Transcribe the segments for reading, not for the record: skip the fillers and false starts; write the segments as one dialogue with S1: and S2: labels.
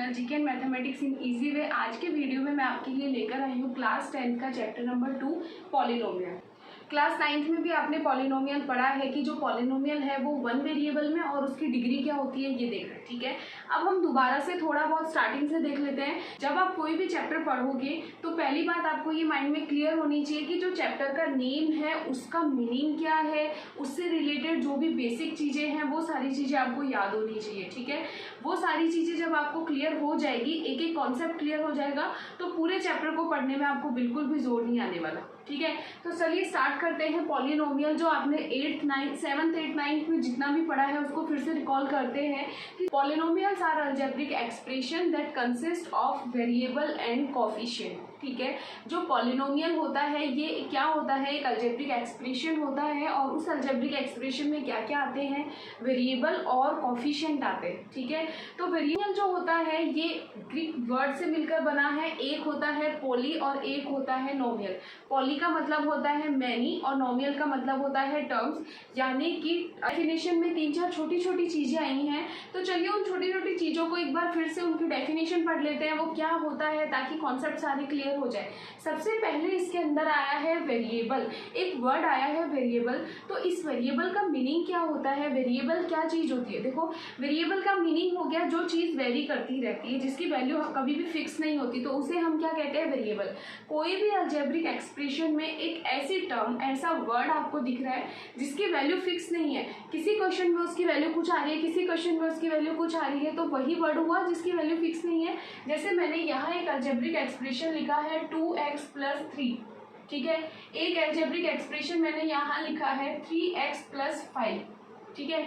S1: Channel GK and mathematics in easy way. आज के video में मैं आपके लिए लेकर आई हूँ क्लास 10th का chapter number 2 polynomial. Class 9th में भी आपने पॉलिनोमियल पढ़ा है कि जो पॉलिनोमियल है वो वन वेरिएबल में और उसकी डिग्री क्या होती है ये देख रहे हैं, ठीक है। अब हम दोबारा से थोड़ा बहुत स्टार्टिंग से देख लेते हैं। जब आप कोई भी चैप्टर पढ़ोगे तो पहली बात आपको ये माइंड में क्लियर होनी चाहिए कि जो चैप्टर का नेम है उसका मीनिंग क्या है, उससे रिलेटेड जो भी बेसिक चीज़ें हैं वो सारी चीज़ें आपको याद होनी चाहिए, ठीक है। वो सारी चीज़ें जब आपको क्लियर हो जाएगी, एक एक कॉन्सेप्ट क्लियर हो जाएगा, तो पूरे चैप्टर को पढ़ने में आपको बिल्कुल भी जोर नहीं आने वाला, ठीक है। तो चलिए स्टार्ट करते हैं। पॉलिनोमियल जो आपने 8th 9th 7th 8th 9th में जितना भी पढ़ा है उसको फिर से रिकॉल करते हैं कि polynomials are algebraic expression that consist of variable and coefficient, ठीक है। जो पॉलिनोमियल होता है ये क्या होता है, एक अलजेब्रिक एक्सप्रेशन होता है और उस अलजेब्रिक एक्सप्रेशन में क्या क्या आते हैं, वेरिएबल और कोफिशिएंट आते हैं, ठीक है। तो वेरिएबल जो होता है ये ग्रीक वर्ड से मिलकर बना है। एक होता है पॉली और एक होता है नोमियल। पॉली का मतलब होता है मैनी और नोमियल का मतलब होता है टर्म्स, यानी कि डेफिनेशन में 3-4 छोटी छोटी चीज़ें आई हैं। तो चलिए उन छोटी छोटी चीज़ों को एक बार फिर से उनकी डेफिनेशन पढ़ लेते हैं, वो क्या होता है, ताकि कॉन्सेप्ट सारे क्लियर हो जाए। सबसे पहले इसके अंदर आया है वेरिएबल, एक वर्ड आया है वेरिएबल। तो इस वेरिएबल का मीनिंग क्या होता है, वेरिएबल क्या चीज़ होती है। देखो वेरिएबल का मीनिंग हो गया जो चीज़ वेरी करती रहती है, जिसकी वैल्यू कभी भी फिक्स नहीं होती, तो उसे हम क्या कहते हैं, वेरिएबल। कोई भी अलजेब्रिक एक्सप्रेशन में एक ऐसी टर्म, ऐसा वर्ड आपको दिख रहा है जिसकी वैल्यू फिक्स नहीं है, किसी क्वेश्चन में उसकी वैल्यू कुछ आ रही है, किसी क्वेश्चन में उसकी वैल्यू कुछ आ रही है, तो वही वर्ड हुआ जिसकी वैल्यू फिक्स नहीं है। जैसे मैंने यहाँ एक अलजेब्रिक एक्सप्रेशन लिखा है 2x + 3, ठीक है। एक अलजेब्रिक एक्सप्रेशन मैंने यहाँ लिखा है 3x + 5, ठीक है।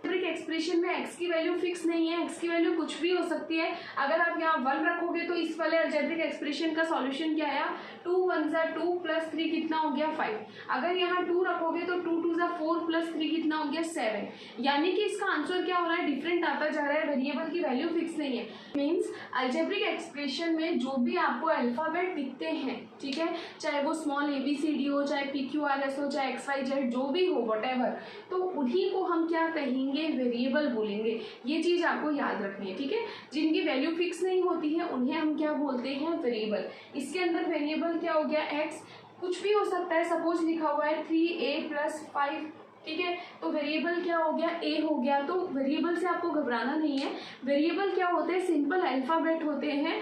S1: अलजेब्रिक एक्सप्रेशन में x की वैल्यू फिक्स नहीं है, x की वैल्यू कुछ भी हो सकती है। अगर आप यहाँ 1 रखोगे तो इस वाले अलजेब्रिक एक्सप्रेशन का सॉल्यूशन क्या आया, 2 1 = 2 + 3 कितना हो गया, 5। अगर यहाँ 2 रखोगे तो 2 2 = 4 + 3 कितना हो गया, 7। यानी कि इसका आंसर क्या हो रहा है, डिफरेंट आता जा रहा है, वेरिएबल की वैल्यू फिक्स नहीं है। मीन्स अलजेब्रिक एक्सप्रेशन में जो भी आपको अल्फाबेट दिखते हैं, ठीक है, चाहे वो स्मॉल ABCD हो, चाहे PQRS हो, चाहे XYZ जो भी हो, वटेवर, तो उन्हीं को हम क्या कहेंगे, वेरिएबल बोलेंगे। ये चीज़ आपको याद रखनी है, ठीक है। जिनकी वैल्यू फिक्स नहीं होती है उन्हें हम क्या बोलते हैं, वेरिएबल। इसके अंदर वेरिएबल क्या हो गया, x, कुछ भी हो सकता है। सपोज लिखा हुआ है 3a + 5, ठीक है, तो वेरिएबल क्या हो गया, a हो गया। तो वेरिएबल से आपको घबराना नहीं है। वेरिएबल क्या होते हैं, सिंपल अल्फाबेट होते हैं।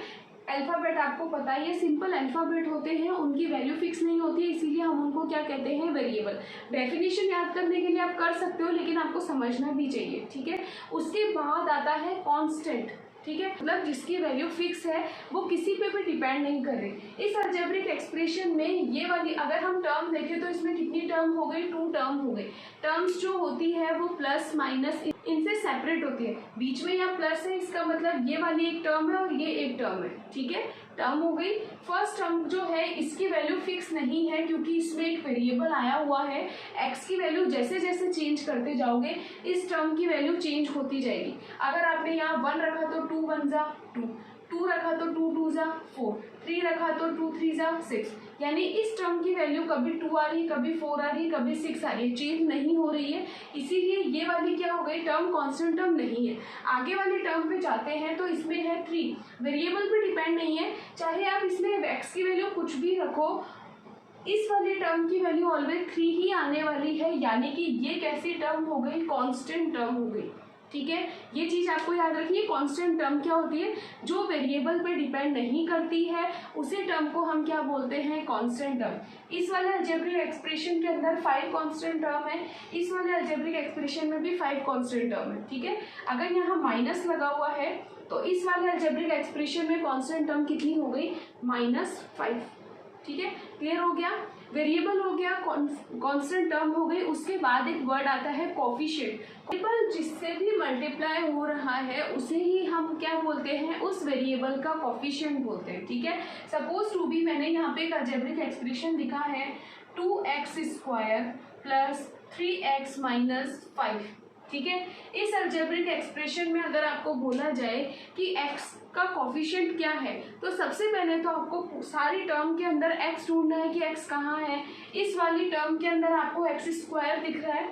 S1: अल्फ़ाबेट आपको पता ही है, सिंपल अल्फ़ाबेट होते हैं, उनकी वैल्यू फिक्स नहीं होती है, इसीलिए हम उनको क्या कहते हैं, वेरिएबल। डेफिनेशन याद करने के लिए आप कर सकते हो, लेकिन आपको समझना भी चाहिए, ठीक है। उसके बाद आता है कांस्टेंट, ठीक है, मतलब जिसकी वैल्यू फिक्स है, वो किसी पे भी डिपेंड नहीं कर रही। इस अलजेब्रिक एक्सप्रेशन में ये वाली अगर हम टर्म देखें तो इसमें कितनी टर्म हो गई, 2 टर्म हो गई। टर्म्स जो होती है वो प्लस माइनस इनसे सेपरेट होती है। बीच में यहाँ प्लस है, इसका मतलब ये वाली एक टर्म है और ये एक टर्म है, ठीक है। टर्म हो गई। फर्स्ट टर्म जो है इसकी वैल्यू फिक्स नहीं है, क्योंकि इसमें एक वेरिएबल आया हुआ है। x की वैल्यू जैसे जैसे चेंज करते जाओगे इस टर्म की वैल्यू चेंज होती जाएगी। अगर आपने यहाँ 1 रखा तो 2 1 = 2, 2 रखा तो 2 2 = 4, 3 रखा तो 2 3 = 6, यानी इस टर्म की वैल्यू कभी 2 आ रही है, कभी 4 आ रही है, कभी 6 आ रही है, चेंज नहीं हो रही है। इसीलिए ये वाली क्या हो गई, टर्म कांस्टेंट टर्म नहीं है। आगे वाली टर्म पे जाते हैं तो इसमें है 3, वेरिएबल पे डिपेंड नहीं है, चाहे आप इसमें x की वैल्यू कुछ भी रखो, इस वाली टर्म की वैल्यू ऑलवेज 3 ही आने वाली है। यानी कि ये कैसी टर्म हो गई, कांस्टेंट टर्म हो गई, ठीक है। ये चीज़ आपको याद रखनी है। कांस्टेंट टर्म क्या होती है, जो वेरिएबल पे डिपेंड नहीं करती है, उसी टर्म को हम क्या बोलते हैं, कांस्टेंट टर्म। इस वाले अलजेब्रिक एक्सप्रेशन के अंदर 5 कांस्टेंट टर्म है, इस वाले अलजेब्रिक एक्सप्रेशन में भी 5 कांस्टेंट टर्म है, ठीक है। अगर यहाँ माइनस लगा हुआ है तो इस वाले अलजेब्रिक एक्सप्रेशन में कांस्टेंट टर्म कितनी हो गई, -5, ठीक है। क्लियर हो गया, वेरिएबल हो गया, कांस्टेंट टर्म हो गई। उसके बाद एक वर्ड आता है कोफिशिएंट। वेरिएबल जिससे भी मल्टीप्लाई हो रहा है उसे ही हम क्या बोलते हैं, उस वेरिएबल का कोफिशिएंट बोलते हैं, ठीक है। सपोज टू बी मैंने यहाँ पे एक अलजेब्रिक एक्सप्रेशन लिखा है 2x² + 3x - 5, ठीक है। इस अलजेब्रिक एक्सप्रेशन में अगर आपको बोला जाए कि x का कोफिशिएंट क्या है, तो सबसे पहले तो आपको सारी टर्म के अंदर x ढूंढना है कि x कहाँ है। इस वाली टर्म के अंदर आपको x² दिख रहा है,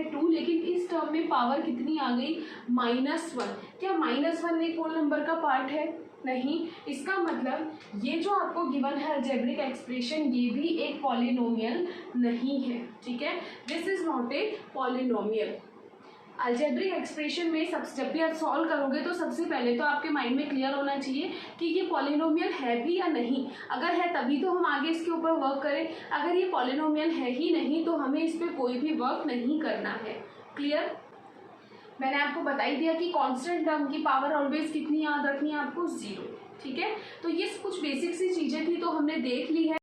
S1: है 2, लेकिन इस टर्म में पावर कितनी आ गई, -1। क्या -1 एक होल नंबर का पार्ट है, नहीं। इसका मतलब ये जो आपको गिवन है अलजेब्रिक एक्सप्रेशन, ये भी एक पॉलिनोमियल नहीं है, ठीक है, this is not a polynomial. Algebraic expression में जब भी आप सॉल्व करोगे तो सबसे पहले तो आपके माइंड में क्लियर होना चाहिए कि ये पॉलिनोमियल है भी या नहीं। अगर है तभी तो हम आगे इसके ऊपर वर्क करें, अगर ये पॉलिनोमियल है ही नहीं तो हमें इस पर कोई भी वर्क नहीं करना है। क्लियर? मैंने आपको बता ही दिया कि कांस्टेंट टर्म की पावर ऑलवेज कितनी याद रखनी है आपको, 0। ठीक है, तो ये कुछ बेसिक सी चीज़ें थी तो हमने देख ली है।